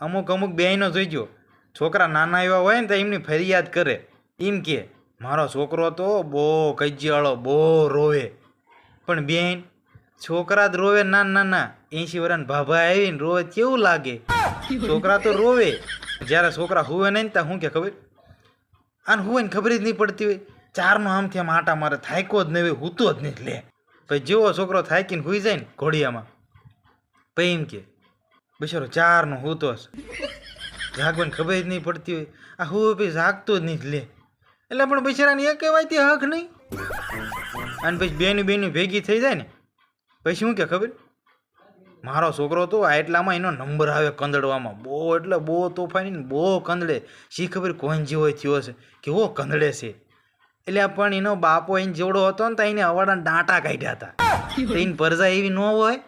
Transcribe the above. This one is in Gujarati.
અમુક અમુક બેયનો જોઈજો છોકરા નાના એવા હોય ને તો એમની ફરિયાદ કરે એમ કે મારો છોકરો તો બહુ કજિયાળો બહુ રોવે પણ બેન છોકરા જ રોવે ના ના ના 80 વર્ષના ભાભા આવીને રોવે કેવું લાગે છોકરા તો રોવે જ્યારે છોકરા હુવે નહીં ત્યાં શું કે ખબર આને હુવે ને ખબર જ નહીં પડતી હોય ચારનો આમથી આમ આટા મારે થાક્યો જ નહીં હોય હૂતો જ નહીં લે પછી જેવો છોકરો થાકીને હુઈ જાય ને ઘોડિયામાં પછી એમ કે બિચારો ચારનો હૂતો જાગવાની ખબર જ નહીં પડતી હોય આ હુવે પછી જાગતો જ નહીં લે એટલે પણ બિચારાને એ કહેવાયથી હક નહીં અને પછી બેની ભેગી થઈ જાય ને પછી શું કે ખબર મારો છોકરો તો આ એટલામાં એનો નંબર આવે કંદડવામાં બહુ એટલે બહુ તોફાની ને બહુ કંદડે શી ખબર કોણ જેવો થયો છે કેવો કંદડે છે એટલે પણ એનો બાપો એને જેવડો હતો ને તો એને અવાડા દાંટા કાઢ્યા હતા તો એની પરજા એવી ન હોય